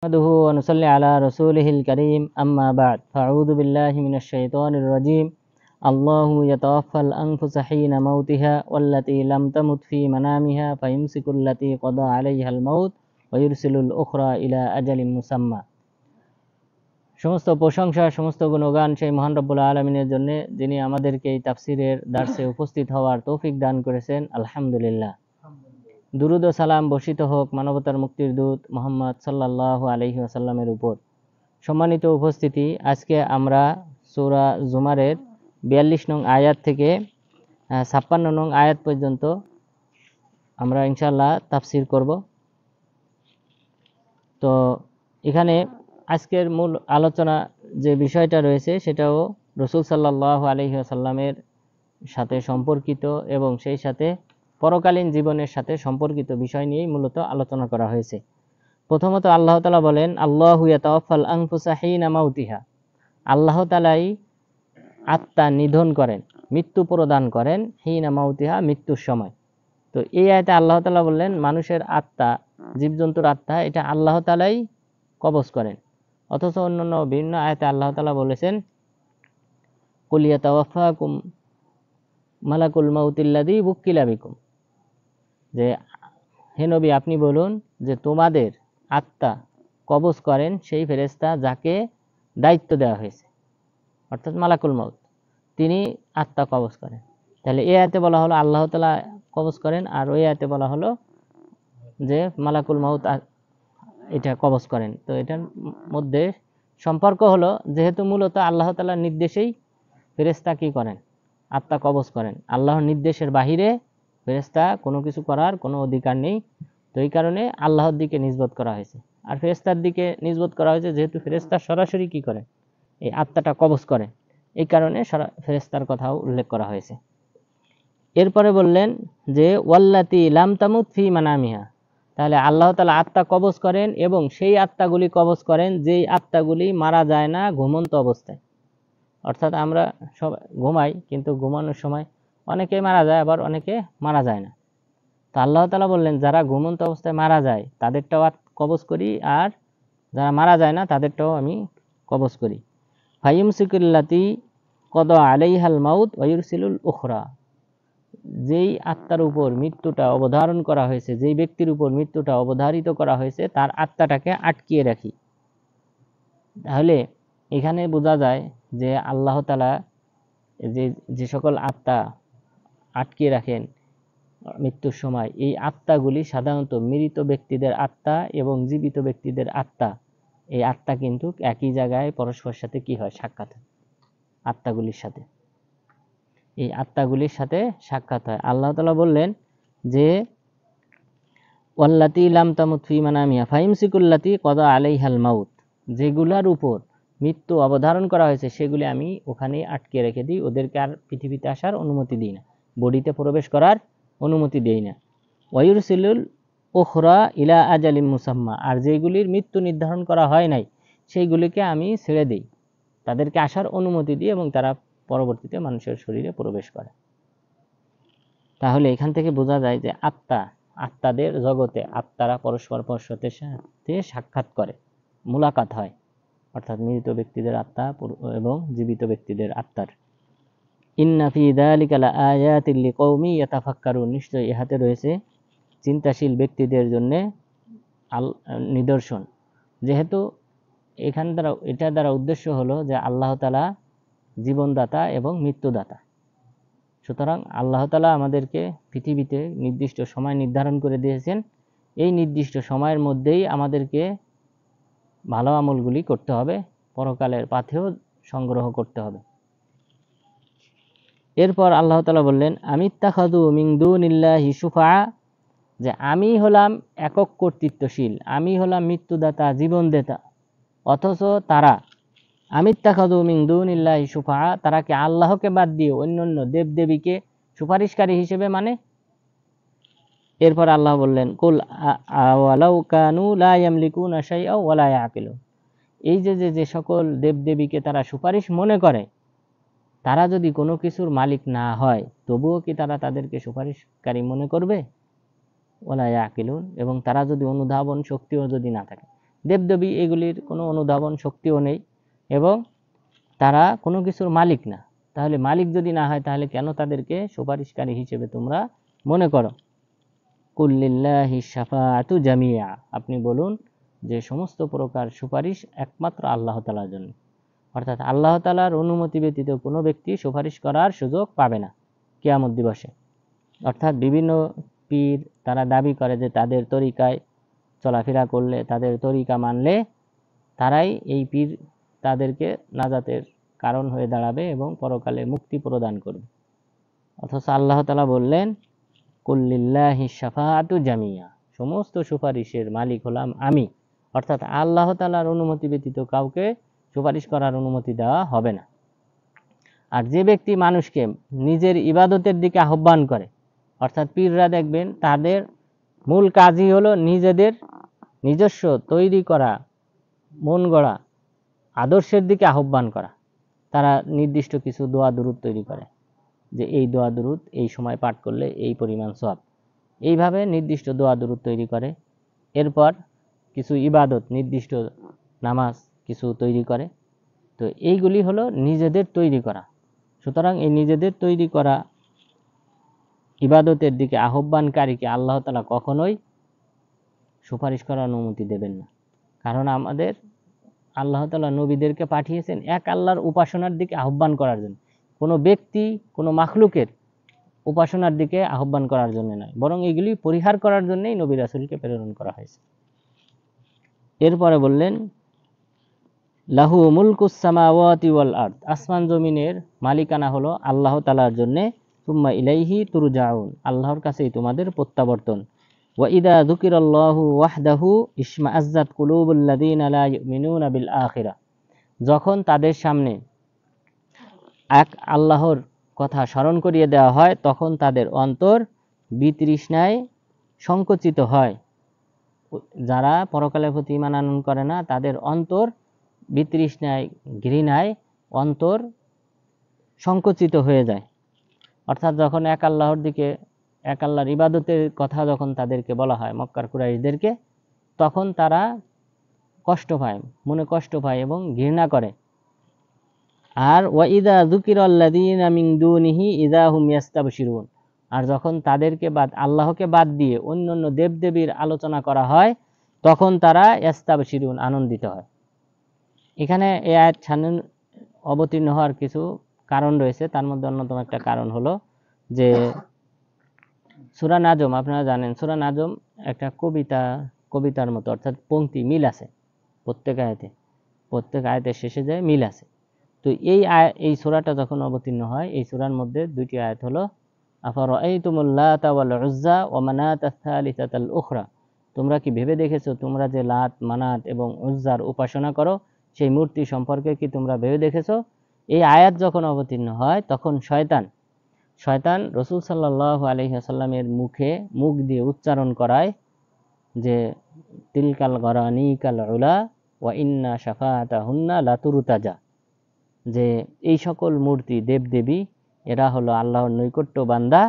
نحمده ونصلي على رسوله الكريم أما بعد فأعوذ بالله من الشيطان الرجيم الله يتوفى الأنفس حين موتها والتي لم تمت في منامها فيمسك التي قضى عليها الموت ويرسل الأخرى إلى أجل مسمى। সমস্ত প্রশংসা সমস্ত গুণগান সেই মহান রব্বুল আলামিনের জন্য, যিনি আমাদেরকে এই তাফসিরের দার্সে উপস্থিত হওয়ার তৌফিক দান করেছেন। আলহামদুলিল্লাহ। দুরুদ ও সালাম বর্ষিত হোক মানবতার মুক্তির দূত মুহাম্মদ সাল্লাল্লাহু আলাইহি ওয়াসাল্লামের উপর। সম্মানিত উপস্থিতি, আজকে আমরা সূরা জুমারের 42 নং আয়াত থেকে 56 নং আয়াত পর্যন্ত আমরা ইনশাআল্লাহ তাফসির করব। তো এখানে আজকের মূল আলোচনা যে বিষয়টা রয়েছে সেটাও রাসূল সাল্লাল্লাহু আলাইহি ওয়াসাল্লামের সাথে সম্পর্কিত এবং সেই সাথে পরকালীন জীবনের সাথে সম্পর্কিত বিষয় নিয়েই মূলত আলোচনা করা হয়েছে। প্রথমত আল্লাহ তাআলা বলেন, আল্লাহু ইয়াতাওয়াফাল আনফুসা হিনা মাউতিহা। আল্লাহ তাআলাই আত্মা নিধন করেন, মৃত্যু প্রদান করেন, হিনা মাউতিহা, মৃত্যুর সময়। তো এই আয়াতে আল্লাহ তাআলা বললেন মানুষের আত্মা, জীবজন্তুর আত্মা, এটা আল্লাহ তাআলাই কবজ করেন। অথচ অন্যান্য বিভিন্ন আয়াতে আল্লাহ তাআলা বলেছেন, কুল ইয়াতাওয়াফাকুম মালাকুল মাউতিল্লাযী বুক্কিলা বিকুম, যে হে নবী আপনি বলুন যে তোমাদের আত্মা কবজ করেন সেই ফেরেশতা যাকে দায়িত্ব দেওয়া হয়েছে, অর্থাৎ মালাকুল মাউত, তিনি আত্মা কবজ করেন। তাহলে এই আয়াতে বলা হলো আল্লাহ তাআলা কবজ করেন, আর ওই আয়াতে বলা হলো যে মালাকুল মাউত এটা কবজ করেন। তো এটার মধ্যে সম্পর্ক হলো, যেহেতু মূলত আল্লাহ তাআলার নির্দেশেই ফেরেশতা কি করেন, আত্মা কবজ করেন। আল্লাহর নির্দেশের বাহিরে ফেরেশতা কোনো কিছু করার কোনো অধিকার নেই। তো এই কারণে আল্লাহর দিকে নিসবত করা হয়েছে, আর ফেরেশতার দিকে নিসবত করা হয়েছে যেহেতু ফেরেশতা সরাসরি কি করে, এই আত্মাটা কবজ করে, এই কারণে ফেরেশতার কথাও উল্লেখ করা হয়েছে। এরপরে বললেন যে ওয়াল্লাতি লাম তামুত ফি মানামিহা, তাহলে আল্লাহ তাআলা আত্মা কবজ করেন এবং সেই আত্মাগুলি কবজ করেন যেই আত্মাগুলি মারা যায় না ঘুমন্ত অবস্থায়। অর্থাৎ আমরা সব ঘুমাই, কিন্তু ঘুমানোর সময় অনেকে মারা যায়, আবার অনেকে মারা যায় না। তো আল্লাহ তাআলা বললেন যারা ঘুমন্ত অবস্থায় মারা যায় তাদেরটাও কবজ করি, আর যারা মারা যায় না তাদেরটাও আমি কবজ করি। ফায়ুমসিকুল্লাতি কদা আলাইহাল মাউত ওয়া ইউরসিলুল উখরা, যেই আত্মার উপর মৃত্যুটা অবধারণ করা হয়েছে, যেই ব্যক্তির উপর মৃত্যুটা অবধারিত করা হয়েছে তার আত্মাটাকে আটকিয়ে রাখি। তাহলে এখানে বোঝা যায় যে আল্লাহ তাআলা যে সকল আত্মা আটকিয়ে রাখেন মৃত্যুর সময়, এই আত্মাগুলি সাধারণত মৃত ব্যক্তিদের আত্মা এবং জীবিত ব্যক্তিদের আত্মা, এই আত্মা কিন্তু একই জায়গায় পরস্পরের সাথে কি হয়, সাক্ষাৎ হয়। আত্মাগুলির সাথে, এই আত্মাগুলির সাথে সাক্ষাৎ হয়। আল্লাহ তাআলা বললেন যে ওয়াল্লাতি লাম তামুত ফি মানামিহা ফাইমসিকুল্লাতি কদা আলাইহাল মাউত, যেগুলার উপর মৃত্যু অবধারণ করা হয়েছে সেগুলি আমি ওখানে আটকে রেখে দিই, ওদেরকে আর পৃথিবীতে আসার অনুমতি দিই না, বডিতে প্রবেশ করার অনুমতি দেই না। ওয়ায়ুরসিলুল উখরা ইলা আজালিম মুসাম্মা, আর যেগুলির মৃত্যু নির্ধারণ করা হয় নাই সেইগুলিকে আমি ছেড়ে দিই, তাদেরকে আসার অনুমতি দিই এবং তারা পরবর্তীতে মানুষের শরীরে প্রবেশ করে। তাহলে এখান থেকে বোঝা যায় যে আত্মাদের জগতে আত্মারা পরস্পরের সাথে সাক্ষাৎ করে, মুলাকাত হয়, অর্থাৎ মৃত ব্যক্তিদের আত্মা এবং জীবিত ব্যক্তিদের আত্মার। ইন্না ফি যালিকা লাআয়াতিল লিকাওমি ইয়াতাফাক্কারুন, নিশ্চয়ই ইহাতে রয়েছে চিন্তাশীল ব্যক্তিদের জন্য নিদর্শন। যেহেতু এটা দ্বারা উদ্দেশ্য হলো যে আল্লাহ তাআলা জীবনদাতা এবং মৃত্যুদাতা, সুতরাং আল্লাহ তাআলা আমাদেরকে পৃথিবীতে নির্দিষ্ট সময় নির্ধারণ করে দিয়েছেন। এই নির্দিষ্ট সময়ের মধ্যেই আমাদেরকে ভালো আমলগুলি করতে হবে, পরকালের পাথেও সংগ্রহ করতে হবে। এরপর আল্লাহ তাআলা বললেন আমিত্তাখাযু মিন দুনিল্লাহি শুফাআ, যে আমি হলাম একক কর্তৃত্বশীল, আমি হলাম মৃত্যুদাতা, জীবনদাতা, অথচ তারা আমিত্তাখাযু মিন দুনিল্লাহি শুফাআ, তারা কি আল্লাহকে বাদ দিয়ে অন্যান্য দেবদেবীকে সুপারিশকারী হিসেবে মানে। এরপর আল্লাহ বললেন কুল আওয়ালাউ কানু লা ইয়ামলিকুনা শাইআ ওয়া লা ইয়াকিলুন, এই যে সকল দেবদেবীকে তারা সুপারিশ মনে করে, তারা যদি কোনো কিছুর মালিক না হয় তবুও কি তারা তাদেরকে সুপারিশকারী মনে করবে? ওয়া লা ইয়াকিলুন, এবং তারা যদি অনুধাবন শক্তিও যদি না থাকে, দেবদেবী এগুলির কোনো অনুধাবন শক্তিও নেই এবং তারা কোনো কিছুর মালিক না। তাহলে মালিক যদি না হয় তাহলে কেন তাদেরকে সুপারিশকারী হিসেবে তোমরা মনে করো? কুল্লিল্লাহি শাফাআতু জামিয়া, আপনি বলুন যে সমস্ত প্রকার সুপারিশ একমাত্র আল্লাহ তাআলার জন্য। অর্থাৎ আল্লাহ তাআলার অনুমতি ব্যতীত কোনো ব্যক্তি সুপারিশ করার সুযোগ পাবে না কিয়ামত দিবসে। অর্থাৎ বিভিন্ন পীর তারা দাবি করে যে তাদের তরিকায় চলাফেরা করলে, তাদের তরিকা মানলে তারাই এই পীর তাদেরকে নাজাতের কারণ হয়ে দাঁড়াবে এবং পরকালে মুক্তি প্রদান করবে। অথচ আল্লাহ তাআলা বললেন কুল্লিল্লাহি শাফাআতু জামিয়া, সমস্ত সুপারিশের মালিক হলাম আমি। অর্থাৎ আল্লাহ তাআলার অনুমতি ব্যতীত কাউকে সুপারিশ করার অনুমতি দেওয়া হবে না। আর যে ব্যক্তি মানুষকে নিজের ইবাদতের দিকে আহ্বান করে, অর্থাৎ পীররা দেখবেন তাদের মূল কাজই হলো নিজেদের নিজস্ব তৈরি করা মন গড়া আদর্শের দিকে আহ্বান করা। তারা নির্দিষ্ট কিছু দোয়া দুরূদ তৈরি করে যে এই দোয়া দুরূদ এই সময় পাঠ করলে এই পরিমাণ সওয়াব, এইভাবে নির্দিষ্ট দোয়া দুরূদ তৈরি করে। এরপর কিছু ইবাদত নির্দিষ্ট নামাজ কিছু তৈরি করে। তো এইগুলি হলো নিজেদের তৈরি করা। সুতরাং এই নিজেদের তৈরি করা ইবাদতের দিকে আহ্বানকারীকে আল্লাহ তাআলা কখনোই সুপারিশ করার অনুমতি দেবেন না। কারণ আমাদের আল্লাহ তাআলা নবীদেরকে পাঠিয়েছেন এক আল্লাহর উপাসনার দিকে আহ্বান করার জন্য, কোনো ব্যক্তি কোনো মাখলুকের উপাসনার দিকে আহ্বান করার জন্য নয়, বরং এগুলি পরিহার করার জন্যই নবী রাসূলকে প্রেরণ করা হয়েছে। এরপরে বললেন লাহু মুলকুস সামাওয়াতি ওয়াল আরদ, আসমান জমিনের মালিকানা হলো আল্লাহ তাআলার জন্য। সুম্মা ইলাইহি তুরজাউন, আল্লাহর কাছেই তোমাদের প্রত্যাবর্তন। ওয়া ইদা যুকিরাল্লাহু ওয়াহদাহু ইশমাআজ্জাত কুলুবুল লাযিনা লা ইউমিনুনা বিল আখিরাহ, যখন তাদের সামনে এক আল্লাহর কথা স্মরণ করিয়ে দেওয়া হয় তখন তাদের অন্তর বিতৃষ্ণায় সংকুচিত হয়। যারা পরকালের প্রতি ঈমান আনয়ন করে না তাদের অন্তর বিতৃষ্ণায় ঘৃণায় অন্তর সংকুচিত হয়ে যায়। অর্থাৎ যখন এক আল্লাহর দিকে এক আল্লাহর ইবাদতের কথা যখন তাদেরকে বলা হয় মক্কার কুরাইশদেরকে, তখন তারা কষ্ট পায়, মনে কষ্ট পায় এবং ঘৃণা করে। আর ওয়াইদা যুকিরাল্লাযীনা মিন দুনিহি ইযা হুম ইয়াস্তাবশিরুন, আর যখন তাদেরকে বাদ আল্লাহকে বাদ দিয়ে অন্যান্য দেবদেবীর আলোচনা করা হয় তখন তারা ইয়াস্তাবশিরুন আনন্দিত হয়। এখানে এই আয়াত অবতীর্ণ হওয়ার কিছু কারণ রয়েছে। তার মধ্যে অন্যতম একটা কারণ হলো যে সূরা নাজম, আপনারা জানেন সূরা নাজম একটা কবিতার মতো, অর্থাৎ পংক্তি মিল আছে প্রত্যেক আয়াতের শেষে যায় মিল আছে। তো এই সূরাটা যখন অবতীর্ণ হয় এই সূরার মধ্যে দুইটি আয়াত হলো আফারাআইতুমুল লাতা ওয়াল উজ্জা ওয়া মানাতাস সালিসাতাল উখরা, তোমরা কি ভেবে দেখেছো তোমরা যে লাত মানাত এবং উজ্জার উপাসনা করো সেই মূর্তি সম্পর্কে কি তোমরা ভেবে দেখেছো? এই আয়াত যখন অবতীর্ণ হয় তখন শয়তান রাসূল সাল্লাল্লাহু আলাইহি ওয়াসাল্লামের মুখ দিয়ে উচ্চারণ করায় যে তিলকাল গরানিকাল উলা ওয়া ইন্না শাফাআতাহুন্না লাতুরতাজা, যে এই সকল মূর্তি দেবদেবী এরা হলো আল্লাহর নৈকট্য বান্দা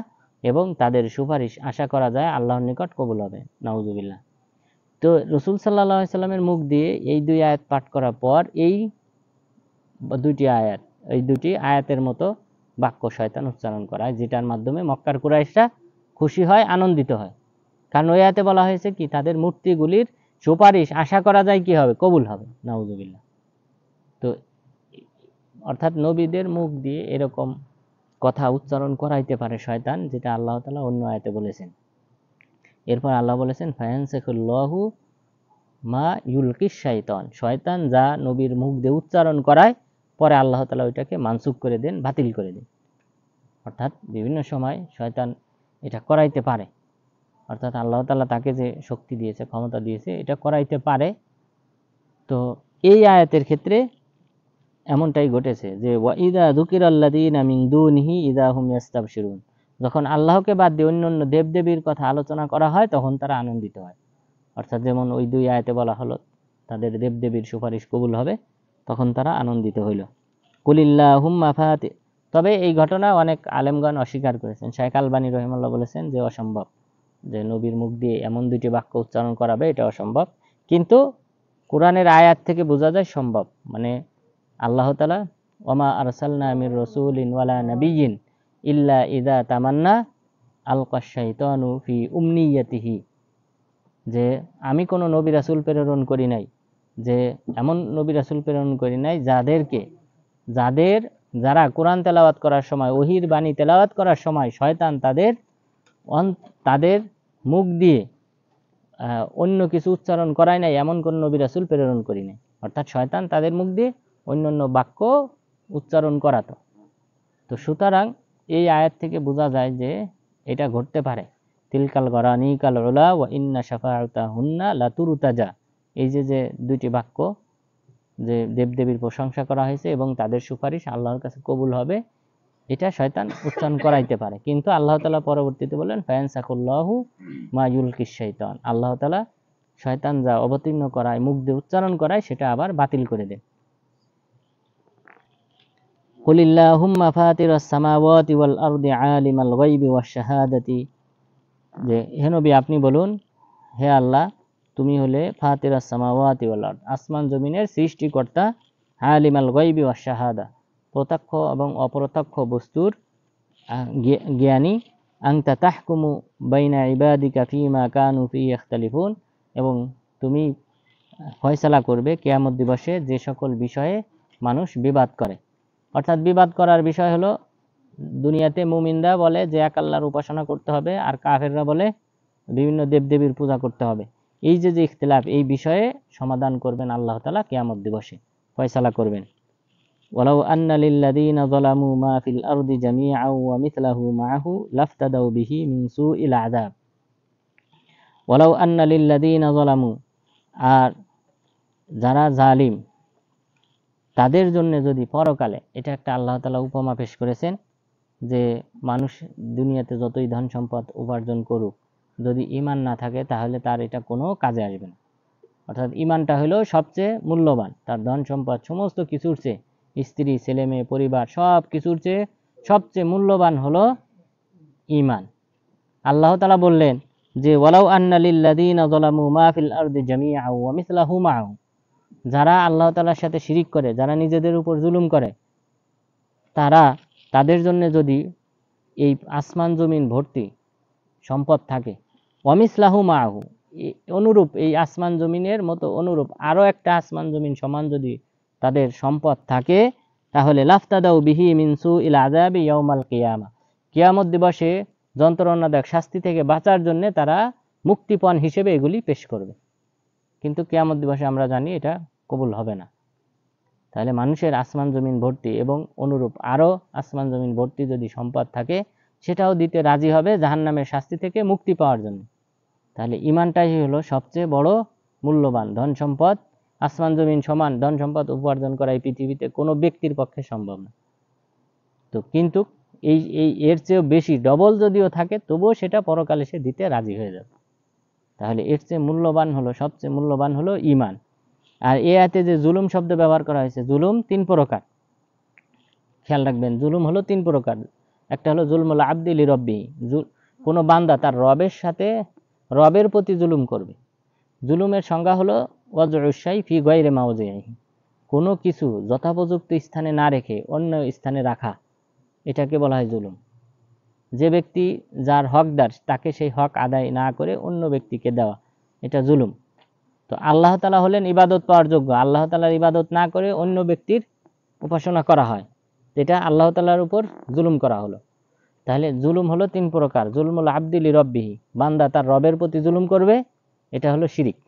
এবং তাদের সুপারিশ আশা করা যায় আল্লাহর নিকট কবুল হবে। নাউজুবিল্লাহ। তো রাসূল সাল্লাল্লাহু আলাইহি সাল্লামের মুখ দিয়ে এই দুই আয়াত পাঠ করার পর এই দুটি আয়াতের মতো বাক্য শয়তান উচ্চারণ করায়, যেটার মাধ্যমে মক্কার কুরাইশরা খুশি হয়, আনন্দিত হয়। কারণ ওই আয়াতে বলা হয়েছে কি তাদের মূর্তিগুলির সুপারিশ আশা করা যায় কি হবে, কবুল হবে। নাউজুবিল্লাহ। তো অর্থাৎ নবীদের মুখ দিয়ে এরকম কথা উচ্চারণ করাইতে পারে শয়তান, যেটা আল্লাহ তাআলা অন্য আয়াতে বলেছেন। এরপর আল্লাহ বলেছেন ফায়ানসাকুল্লাহু মা ইউলকিশ শাইতান, শয়তান যা নবীর মুখ দিয়ে উচ্চারণ করায় পরে আল্লাহ তাআলা ওইটাকে মানসুখ করে দেন, বাতিল করে দেন। অর্থাৎ বিভিন্ন সময় শয়তান এটা করাইতে পারে, অর্থাৎ আল্লাহ তাআলা তাকে যে শক্তি দিয়েছে ক্ষমতা দিয়েছে এটা করাইতে পারে। তো এই আয়াতের ক্ষেত্রে এমনটাই ঘটেছে যে ওয়াইদা যুকিরাল্লাযীনা মিন দুনিহি ইযা হুম ইয়াস্তাবশিরুন, যখন আল্লাহকে বাদ দিয়ে অন্যান্য দেবদেবীর কথা আলোচনা করা হয় তখন তারা আনন্দিত হয়। অর্থাৎ যেমন ওই দুই আয়াতে বলা হলো তাদের দেবদেবীর সুপারিশ কবুল হবে, তখন তারা আনন্দিত হইল। কুলিল্লাহুম্মা ফাতি, তবে এই ঘটনা অনেক আলেমগণ অস্বীকার করেছেন। শাইখ আলবানী রহিমাহুল্লাহ বলেছেন যে অসম্ভব, যে নবীর মুখ দিয়ে এমন দুটি বাক্য উচ্চারণ করাবে এটা অসম্ভব। কিন্তু কোরআনের আয়াত থেকে বোঝা যায় সম্ভব, মানে আল্লাহ তাআলা ওমা আরসালনা মির রাসূলিন ওয়ালা নাবিয়্যিন ইল্লা ইযা তামান্না আলকা শাইতানু ফি উমনিয়াতিহি, যে আমি কোনো নবী রাসূল প্রেরণ করি নাই, যে এমন নবী রাসূল প্রেরণ করি নাই যারা কোরআন তেলাওয়াত করার সময়, ওহির বাণী তেলাওয়াত করার সময় শয়তান তাদের মুখ দিয়ে অন্য কিছু উচ্চারণ করায় নাই, এমন কোন নবী রাসূল প্রেরণ করি নাই। অর্থাৎ শয়তান তাদের মুখ দিয়ে অন্যান্য বাক্য উচ্চারণ করাতো। তো সুতরাং এই আয়াত থেকে বোঝা যায় যে এটা ঘটতে পারে। তিলকাল গরানিকাল উলা ওয়া ইন্না শাফাআতাহুন্না লাতুরতাজা, এই যে দুইটি বাক্য, যে দেবদেবীর প্রশংসা করা হয়েছে এবং তাদের সুপারিশ আল্লাহর কাছে কবুল হবে, এটা শয়তান উচ্চারণ করাইতে পারে। কিন্তু আল্লাহ তাআলা পরবর্তীতে বলেন ফায়ানসাকুল্লাহু মা ইউলকিশ শাইতান, আল্লাহ তাআলা শয়তান যা অবতীর্ণ করায়, মুখ দিয়ে উচ্চারণ করায়, সেটা আবার বাতিল করে দেন। কুলিল্লাহুম্মা ফাতিরাস সামাওয়াতি ওয়াল আরদি আলিমাল গায়বি ওয়াশ শাহাদাতি, যে হে নবী আপনি বলুন, হে আল্লাহ তুমি হলে ফাতিরাস সামাওয়াতি ওয়াল আরদ, আসমান জমিনের সৃষ্টিকর্তা, আলিমাল গায়বি ওয়াশ শাহাদা, প্রত্যক্ষ এবং অপ্রত্যক্ষ বস্তুর জ্ঞানী, আনতা তাহকুমু বাইনা ইবাদিকা ফীমা কানু ফীহি ইখতালিফুন, এবং তুমি ফয়সালা করবে কিয়ামত দিবসে যে সকল বিষয়ে মানুষ বিবাদ করে। অর্থাৎ বিবাদ করার বিষয় হলো, দুনিয়াতে মুমিনরা বলে যে এক আল্লাহর উপাসনা করতে হবে, আর কাফেররা বলে বিভিন্ন দেবদেবীর পূজা করতে হবে। এই যে ইখতিলাফ, এই বিষয়ে সমাধান করবেন আল্লাহ তাআলা কিয়ামত দিবসে, ফয়সালা করবেন। ওয়ালাউ আন্না লিল্লাযীনা যালামু মা ফিল আরদি জামিআন ওয়া মিথলাহু মাআহু লাফতাদাউ বিহি মিন সুইল আযাব। ওয়ালাউ আন্না লিল্লাযীনা যালামু, আর যারা জালিম তাদের জন্য যদি পরকালে, এটা একটা আল্লাহ তাআলা উপমা পেশ করেছেন, যে মানুষ দুনিয়াতে যতই ধন সম্পদ উপার্জন করুক, যদি ঈমান না থাকে তাহলে তার এটা কোনো কাজে আসবে না। অর্থাৎ ঈমানটা হলো সবচেয়ে মূল্যবান, তার ধন সম্পদ সমস্ত কিছুর চেয়ে, স্ত্রী ছেলে মেয়ে পরিবার সব কিছুর চেয়ে সবচেয়ে মূল্যবান হলো ঈমান। আল্লাহ তাআলা বললেন যে ওয়ালাউ আন্না লিল্লাযীনা যালামু মা ফিল আরদি জামিআন ওয়া মিথলাহু মাআহু, যারা আল্লাহ তাআলার সাথে শিরিক করে, যারা নিজেদের উপর জুলুম করে, তাদের জন্য যদি এই আসমান জমিন ভর্তি সম্পদ থাকে, ওয়ামিসলাহু মাআহু, অনুরূপ এই আসমান জমিনের মতো অনুরূপ আরো একটা আসমান জমিন সমান যদি তাদের সম্পদ থাকে, তাহলে লাফতাদাউ বিহি মিন সুইল আযাবি ইয়াউমাল কিয়ামা, কিয়ামত দিবসে যন্ত্রণাদায়ক শাস্তি থেকে বাঁচার জন্য তারা মুক্তিপণ হিসেবে এগুলি পেশ করবে। কিন্তু কিয়ামত দিবসে আমরা জানি এটা কবুল হবে না। তাহলে মানুষের আসমান জমিন ভর্তি এবং অনুরূপ আরো আসমান জমিন ভর্তি যদি সম্পদ থাকে, সেটাও দিতে রাজি হবে জাহান্নামের শাস্তি থেকে মুক্তি পাওয়ার জন্য। তাহলে ঈমানটাই হলো সবচেয়ে বড় মূল্যবান ধন সম্পদ। আসমান জমিন সমান ধন সম্পদ উপার্জন করা এই পৃথিবীতে কোনো ব্যক্তির পক্ষে সম্ভব না। তো কিন্তু এর চেয়েও বেশি ডবল যদিও থাকে, তবুও সেটা পরকালে সে দিতে রাজি হয়ে যাবে। তাহলে এর চেয়ে মূল্যবান হলো, সবচেয়ে মূল্যবান হলো ঈমান। আর এই আয়াতে যে জুলুম শব্দ ব্যবহার করা হয়েছে, জুলুম 3 প্রকার, খেয়াল রাখবেন। জুলুম হলো 3 প্রকার। একটা হলো জুলমুল আবদি লিরব্বিহি, কোনো বান্দা তার রবের প্রতি জুলুম করবে। জুলুমের সংজ্ঞা হলো ওয়াজউশ শাই ফি গায়রি মাওযিহি, কোনো কিছু যথোপযুক্ত স্থানে না রেখে অন্য স্থানে রাখা, এটাকে বলা হয় জুলুম। যে ব্যক্তি যার হকদার তাকে সেই হক আদায় না করে অন্য ব্যক্তিকে দেওয়া, এটা জুলুম। তো আল্লাহ তাআলা হলেন ইবাদত পাওয়ার যোগ্য, আল্লাহ তাআলার ইবাদত না করে অন্য ব্যক্তির উপাসনা করা হয়, এটা আল্লাহ তাআলার উপর জুলুম করা হলো। তাহলে জুলুম হলো 3 প্রকার। জুলমুল আবদি লিরব্বিহি, বান্দা তার রবের প্রতি জুলুম করবে, এটা হলো শিরিক।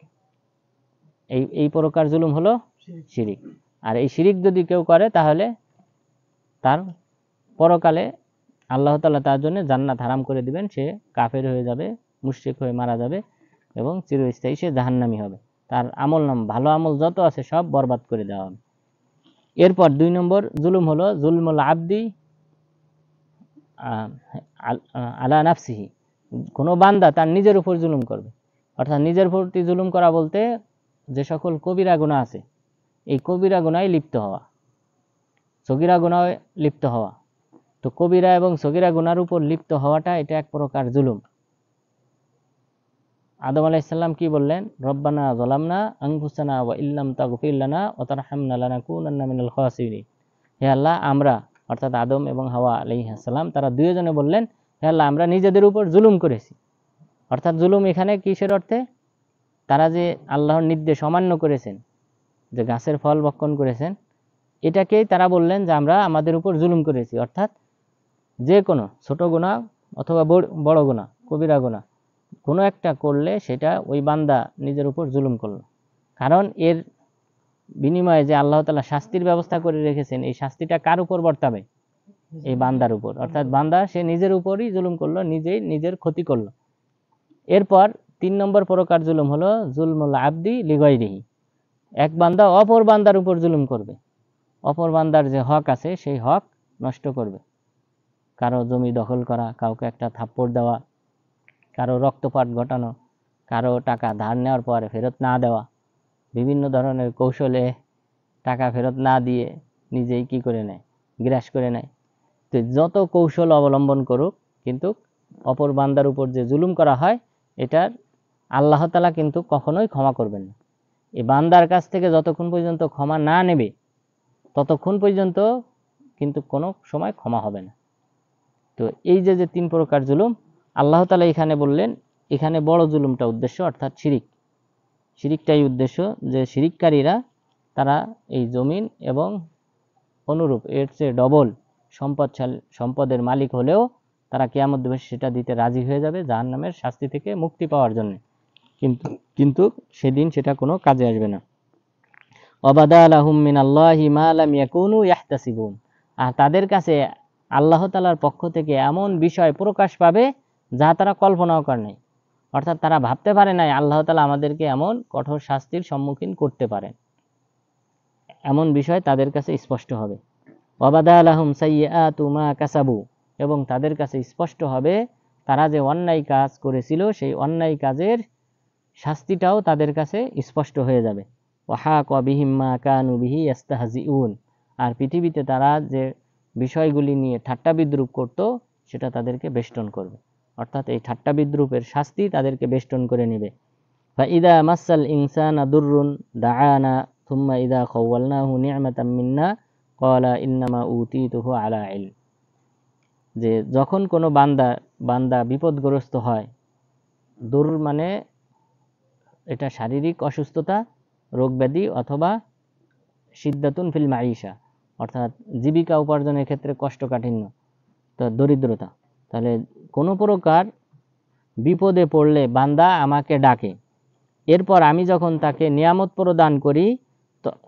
এই প্রকার জুলুম হলো শিরিক। আর এই শিরিক যদি কেউ করে তাহলে তার পরকালে আল্লাহ তাআলা তার জন্য জান্নাত হারাম করে দিবেন, সে কাফের হয়ে যাবে, মুশরিক হয়ে মারা যাবে এবং চিরস্থায়ী সে জাহান্নামী হবে। তার আমলনাম, ভালো আমল যত আছে সব বরবাদ করে দেওয়া হবে। এরপর 2 নম্বর জুলুম হলো জুলমুল আবদি আলা নাফসিহি, কোনো বান্দা তার নিজের উপর জুলুম করবে। অর্থাৎ নিজের প্রতি জুলুম করা বলতে যে সকল কবিরা গুনাহ আছে, এই কবিরা গুনাহে লিপ্ত হওয়া, সগীরা গুনাহে লিপ্ত হওয়া। তো কবিরা এবং সগীরা গুনার উপর লিপ্ত হওয়াটা এটা এক প্রকার জুলুম। আদম আলাইহিস সালাম কি বললেন? রব্বানা যালামনা আনফুসানা ওয়া ইল্লাম তাগফির লানা ওয়া তারহামনা লানাকুনান্না মিনাল খাসিরিন। হে আল্লাহ, আমরা অর্থাৎ আদম এবং হাওয়া আলাইহিস সালাম তারা দুইজনে বললেন, হে আল্লাহ, আমরা নিজেদের উপর জুলুম করেছি। অর্থাৎ জুলুম এখানে কিসের অর্থে? তারা যে আল্লাহর নির্দেশ অমান্য করেছেন, যে গাছের ফল ভক্ষণ করেছেন, এটাকেই তারা বললেন যে আমরা আমাদের উপর জুলুম করেছি। অর্থাৎ যে কোনো ছোট গুনাহ অথবা বড় গুনাহ, কবিরা গুনাহ কোনো একটা করলে সেটা ওই বান্দা নিজের উপর জুলুম করলো। কারণ এর বিনিময়ে যে আল্লাহ তাআলা শাস্তির ব্যবস্থা করে রেখেছেন, এই শাস্তিটা কার উপর বর্তাবে? এই বান্দার উপর। অর্থাৎ বান্দা সে নিজের উপরই জুলুম করলো, নিজেই নিজের ক্ষতি করলো। এরপর 3 নম্বর প্রকার জুলুম হলো জুলমুল আবদি লিগাইরিহি। এক বান্দা অপর বান্দার উপর জুলুম করবে, অপর বান্দার যে হক আছে সেই হক নষ্ট করবে। কারো জমি দখল করা, কাউকে একটা থাপ্পড় দেওয়া, কারো রক্তপাত ঘটানো, কারো টাকা ধার নেওয়ার পরে ফেরত না দেওয়া, বিভিন্ন ধরনের কৌশলে টাকা ফেরত না দিয়ে নিজেই কি করে নেয়, গ্রাস করে নেয়। তো যত কৌশল অবলম্বন করুক, কিন্তু অপর বান্দার উপর যে জুলুম করা হয়, এটার আল্লাহ তাআলা কিন্তু কখনোই ক্ষমা করবেন না। এই বান্দার কাছ থেকে যতক্ষণ পর্যন্ত ক্ষমা না নেবে, ততক্ষণ পর্যন্ত কিন্তু কোনো সময় ক্ষমা হবে না। তো এই যে যে 3 প্রকার জুলুম আল্লাহ তাআলা এখানে বললেন, এখানে বড় জুলুমটা উদ্দেশ্য, অর্থাৎ শিরিকটাই উদ্দেশ্য, যে শিরিককারীরা তারা এই জমিন এবং অনুরূপ এর চেয়ে ডবল সম্পদের মালিক হলেও তারা কিয়ামত দিবসে সেটা দিতে রাজি হয়ে যাবে জাহান্নামের শাস্তি থেকে মুক্তি পাওয়ার জন্য। কিন্তু সেদিন সেটা কোনো কাজে আসবে না। ওয়াবাদা লাহুম মিনাল্লাহি মা লাম ইয়াকুনু ইয়াহতাসিবুন। আর তাদের কাছে আল্লাহ তাআলার পক্ষ থেকে এমন বিষয় প্রকাশ পাবে যা তারা কল্পনাও করে নাই। অর্থাৎ তারা ভাবতে পারে নাই আল্লাহ তাআলা আমাদেরকে এমন কঠোর শাস্তির সম্মুখীন করতে পারেন। এমন বিষয় তাদের কাছে স্পষ্ট হবে। ওয়াবাদা লাহুম সাইয়্যাতু মা কাসাবু। এবং তাদের কাছে স্পষ্ট হবে তারা যে অন্যায় কাজ করেছিল সেই অন্যায় কাজের শাস্তিটাও তাদের কাছে স্পষ্ট হয়ে যাবে। ওয়াহাকা বিহিম মা কানু বিহি ইস্তাহজিউন। আর পৃথিবীতে তারা যে বিষয়গুলি নিয়ে ঠাট্টা বিদ্রুপ করত সেটা তাদেরকে বেষ্টন করবে। অর্থাৎ এই ঠাট্টা বিদ্রুপের শাস্তি তাদেরকে বেষ্টন করে নেবে। ফাইদা মাসাল ইনসানা দুররুন দাআনা থুম্মা ইদা খাওয়ালনাহু নি'মাতাম মিন্না ক্বালা ইন্নামা উতীতুহু আলা ইলম। যে যখন কোনো বান্দা বিপদগ্রস্ত হয়, দুর মানে এটা শারীরিক অসুস্থতা, রোগ ব্যাধি, অথবা সিদ্দাতুন ফিল মাইশা, অর্থাৎ জীবিকা উপার্জনের ক্ষেত্রে কষ্টকাঠিন্য, তো দরিদ্রতা। তাহলে কোনো প্রকার বিপদে পড়লে বান্দা আমাকে ডাকে, এরপর আমি যখন তাকে নিয়ামত প্রদান করি,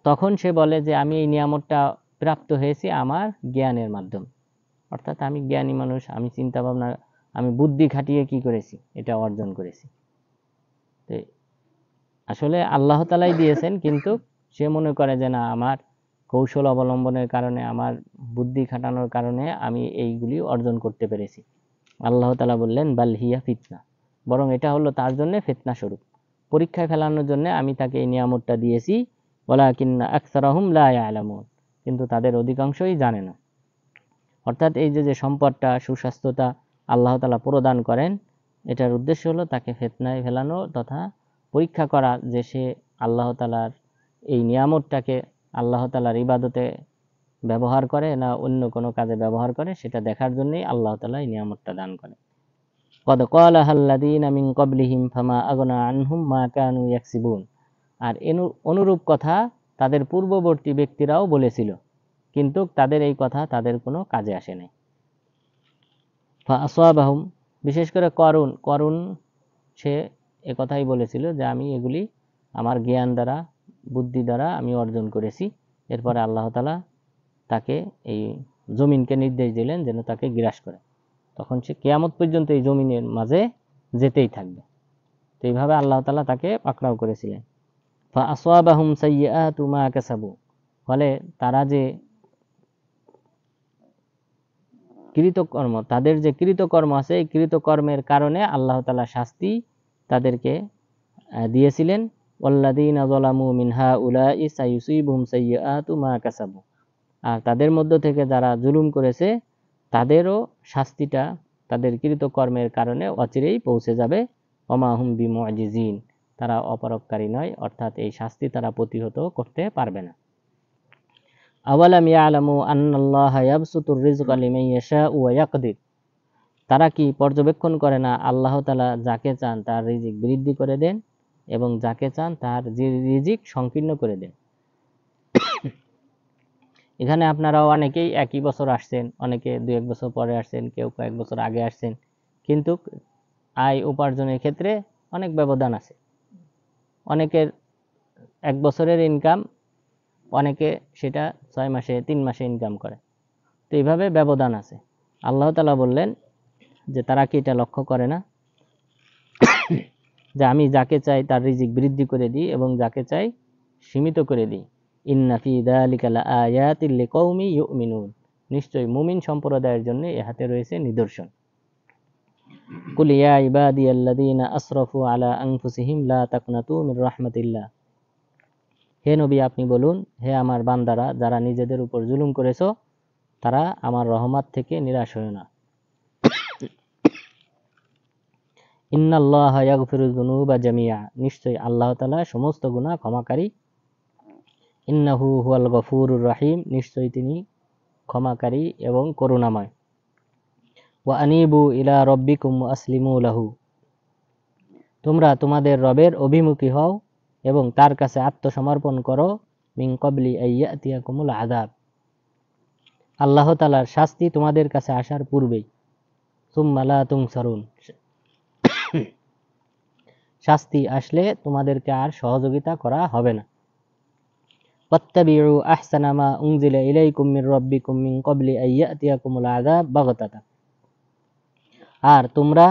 তখন সে বলে যে আমি এই নিয়ামতটা প্রাপ্ত হয়েছি আমার জ্ঞানের মাধ্যমে। অর্থাৎ আমি জ্ঞানী মানুষ, আমি চিন্তা ভাবনা, আমি বুদ্ধি খাটিয়ে কি করেছি, এটা অর্জন করেছি। তো আসলে আল্লাহ তাআলাই দিয়েছেন, কিন্তু সে মনে করে যে না, আমার কৌশল অবলম্বনের কারণে, আমার বুদ্ধি খাটানোর কারণে আমি এইগুলি অর্জন করতে পেরেছি। আল্লাহ তাআলা বললেন বাল হিয়া ফিতনা, বরং এটা হলো তার জন্য ফিতনা স্বরূপ, পরীক্ষায় ফেলানোর জন্য আমি তাকে এই নিয়ামতটা দিয়েছি। ওয়ালাকিন্না আকসারাহুম লা ইয়ালামুন, কিন্তু তাদের অধিকাংশই জানে না। অর্থাৎ এই যে সম্পদটা, সুস্বাস্থ্যতা আল্লাহ তাআলা প্রদান করেন, এটার উদ্দেশ্য হলো তাকে ফিতনায় ফেলানো তথা পরীক্ষা করা, যে সে আল্লাহ তাআলার এই নিয়ামতটাকে আল্লাহ তাআলার ইবাদতে ব্যবহার করে না অন্য কোনো কাজে ব্যবহার করে, সেটা দেখার জন্যই আল্লাহ তাআলা এই নিয়ামতটা দান করেন। কদ ক্বালাহাল্লাযীনা মিন ক্বাবলিহিম ফামা আগনা আনহুম মা কানু ইয়াকসিবুন। আর অনুরূপ কথা তাদের পূর্ববর্তী ব্যক্তিরাও বলেছিল, কিন্তু তাদের এই কথা তাদের কোনো কাজে আসে নাই। ফাআসাবাহুম, বিশেষ করে করুন সে একথাই বলেছিল যে আমি এগুলি আমার জ্ঞান দ্বারা, বুদ্ধি দ্বারা আমি অর্জন করেছি। এরপরে আল্লাহ তাআলা তাকে এই জমিনকে নির্দেশ দিলেন যেন তাকে গ্রাস করে, তখন সে কিয়ামত পর্যন্ত এই জমিনের মাঝে যেতেই থাকবে। তো এইভাবে আল্লাহ তাআলা তাকে পাকড়াও করেছিলেন। ফাআসাবাহুম সাইয়্যাতু মা কাসাবু, ফলে তারা যে কৃতকর্ম, তাদের যে কৃতকর্ম আছে, এই কৃতকর্মের কারণে আল্লাহ তাআলা শাস্তি তাদেরকে দিয়েছিলেন। ওয়াল্লাযীনা যালামু মিন হাউলাই সায়ুসিবুহুম সাইয়্যাতু মা কাসাবু। আর তাদের মধ্য থেকে যারা জুলুম করেছে তাদেরও শাস্তিটা তাদের কৃতকর্মের কারণে অচিরেই পৌঁছে যাবে। ওমা হুম বিমুজিজিন, তারা অপরোপকারী নয়, অর্থাৎ এই শাস্তি তারা প্রতিহত করতে পারবে না। আওয়ালাম ইয়ালামু আন্নাল্লাহা ইয়াবসুতুর রিজকা লিমান ইয়াশাউ ওয়া ইয়াকদির, তারা কি পর্যবেক্ষণ করে না আল্লাহ তাআলা যাকে চান তার রিজিক বৃদ্ধি করে দেন এবং যাকে চান তার রিজিক সংকীর্ণ করে দেন। এখানে আপনারাও অনেকেই একই বছর আসছেন, অনেকে 2-1 বছর পরে আসছেন, কেউ কয়েক বছর আগে আসছেন, কিন্তু আয় উপার্জনের ক্ষেত্রে অনেক ব্যবধান আছে। অনেকের 1 বছরের ইনকাম, অনেকে সেটা 6 মাসে 3 মাসে ইনকাম করে। তো এইভাবে ব্যবধান আছে। আল্লাহ তাআলা বললেন যে তারা কি এটা লক্ষ্য করে না যে আমি যাকে চাই তার রিজিক বৃদ্ধি করে দিই এবং যাকে চাই সীমিত করে দিই। ইন্না ফি যালিকা লাআয়াতিল লিকাউমি ইউমিনুন, নিশ্চয়ই মুমিন সম্প্রদায়ের জন্য ইহাতে রয়েছে নিদর্শন। কুল ইয়া ইবাদিয়াল্লাযীনা আসরাফু আলা আনফুসিহিম লা তাকনাতু মির রাহমাতিল্লাহ, হে নবী আপনি বলুন, হে আমার বান্দারা যারা নিজেদের উপর জুলুম করেছো, তারা আমার রহমত থেকে নিরাশ হয়ো না। ইন্নাল্লাহা ইয়াগফিরুয যুনুবা জামিআ, নিশ্চয়ই আল্লাহ তাআলা সমস্ত গুনাহ ক্ষমাকারী। ইন্নাহু হুয়াল গফুরুর রহিম, নিশ্চয়ই তিনি ক্ষমাকারী এবং করুণাময়। ওয়া আনিবু ইলা রাব্বিকুম ওয়া আসলিমু লাহু, তোমরা তোমাদের রবের অভিমুখী হও এবং তার কাছে আত্মসমর্পণ করো। মিন ক্বাবলি আইয়াতিয়াকুমুল আযাব, আল্লাহ তাআলার শাস্তি তোমাদের কাছে আসার পূর্বেই। সুম্মা লা তুনসারুন, শাস্তি আসলে তোমাদেরকে আর সহযোগিতা করা হবে না। ওয়াত্তাবিউ আহসানা মা উনজিলা ইলাইকুম মির রাব্বিকুম মিন ক্বাবলি আইয়াতিয়াকুমুল আযাব বাগতাতা, আর তোমরা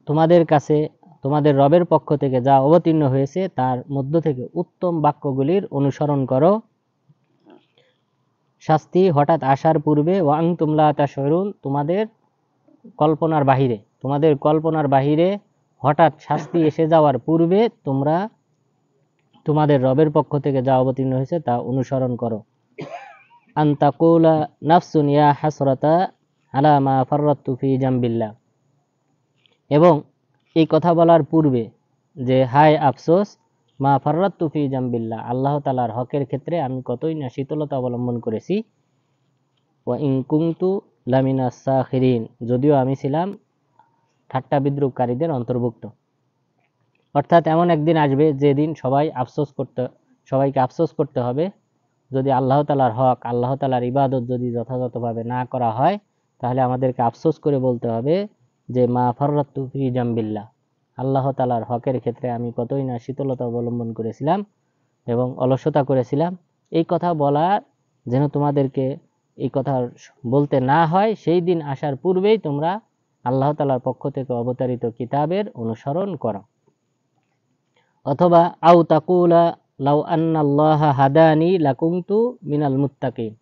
তোমাদের কাছে তোমাদের রবের পক্ষ থেকে যা অবতীর্ণ হয়েছে তার মধ্য থেকে উত্তম বাক্যগুলির অনুসরণ করো, শাস্তি হঠাৎ আসার পূর্বে। ওয়া আনতুম লা তাশউরুন, তোমাদের কল্পনার বাহিরে হঠাৎ শাস্তি এসে যাওয়ার পূর্বে তোমরা তোমাদের রবের পক্ষ থেকে যা অবতীর্ণ হয়েছে তা অনুসরণ করো। আন তাকুলা নাফসুন ইয়া হাসরাতা আলা মা ফাররাতু ফি জামবিল্লাহ, এবং এই কথা বলার পূর্বে যে হায় আফসোস, মা ফাররাতু ফি জামবিল্লাহ, আল্লাহ তাআলার হকের ক্ষেত্রে আমি কতই না শীতলতা অবলম্বন করেছি। ওয়া ইন কুনতু লামিনাস সাখিরিন, যদিও আমি ছিলাম ঠাট্টা বিদ্রুপকারীদের অন্তর্ভুক্ত। অর্থাৎ এমন একদিন আসবে যেদিন সবাইকে আফসোস করতে হবে। যদি আল্লাহ তাআলার হক, আল্লাহ তাআলার ইবাদত যদি যথাযথভাবে না করা হয়, তাহলে আমাদেরকে আফসোস করে বলতে হবে যে মা ফাররাতু ফি জামবিল্লাহ, আল্লাহ তাআলার হকের ক্ষেত্রে আমি কতই না শীতলতা অবলম্বন করেছিলাম এবং অলসতা করেছিলাম। এই কথা বলার যেন তোমাদেরকে এই কথা বলতে না হয়, সেই দিন আসার পূর্বেই তোমরা আল্লাহ তাআলার পক্ষ থেকে অবতারিত কিতাবের অনুসরণ করো। অথবা আও তাকুলা লাউ আন্নাল্লাহা হাদানি লাকুনতু মিনাল মুত্তাকিন,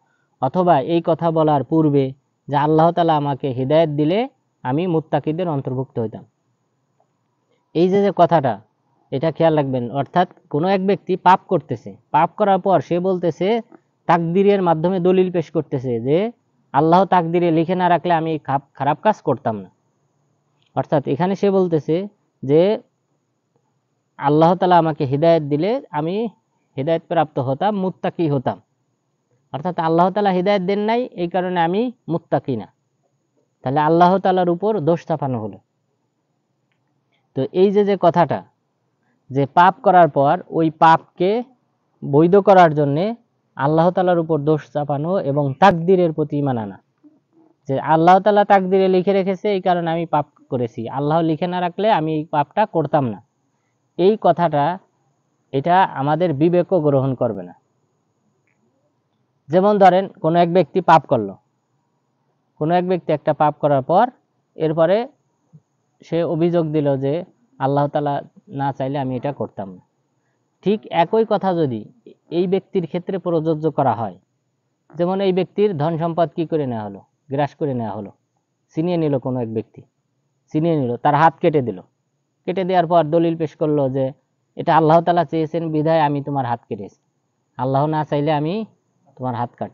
অথবা এই কথা বলার পূর্বে যে আল্লাহ তাআলা আমাকে হিদায়াত দিলে আমি মুত্তাকিদের অন্তর্ভুক্ত হইতাম। এই যে কথাটা, এটা খেয়াল রাখবেন। অর্থাৎ কোনো এক ব্যক্তি পাপ করতেছে, পাপ করার পর সে বলতেছে, তাকদীরের মাধ্যমে দলিল পেশ করতেছে যে আল্লাহ তাকদীরে লিখে না রাখলে আমি খারাপ কাজ করতাম না। অর্থাৎ এখানে সে বলতেছে যে আল্লাহ তাআলা আমাকে হিদায়াত দিলে আমি হিদায়াত প্রাপ্ত হতাম, মুত্তাকি হতাম। অর্থাৎ আল্লাহ তাআলা হিদায়াত দেন নাই, এই কারণে আমি মুত্তাকি না। তাহলে আল্লাহ তাআলার উপর দোষ চাপানো হলো। তো এই যে কথাটা, যে পাপ করার পর ওই পাপকে বৈধ করার জন্যে আল্লাহ তাআলার উপর দোষ চাপানো এবং তাকদীরের প্রতি ঈমান আনা, যে আল্লাহ তাআলা তাকদীরে লিখে রেখেছে এই কারণে আমি পাপ করেছি, আল্লাহ লিখে না রাখলে আমি এই পাপটা করতাম না, এই কথাটা এটা আমাদের বিবেকও গ্রহণ করবে না। যেমন ধরেন কোনো এক ব্যক্তি পাপ করলো, কোনো এক ব্যক্তি একটা পাপ করার পর এরপরে সে অভিযোগ দিল যে আল্লাহ তাআলা না চাইলে আমি এটা করতাম না। ঠিক একই কথা যদি এই ব্যক্তির ক্ষেত্রে প্রযোজ্য করা হয়, যেমন এই ব্যক্তির ধন সম্পদ কি করে নেওয়া হলো, গ্রাস করে নেওয়া হলো, ছিনিয়ে নিল, কোনো এক ব্যক্তি ছিনিয়ে নিল, তার হাত কেটে দিল, কেটে দেওয়ার পর দলিল পেশ করলো যে এটা আল্লাহ তাআলা চেয়েছেন বিধায় আমি তোমার হাত কেটেছি, আল্লাহ না চাইলে আমি তোমার হাত কাট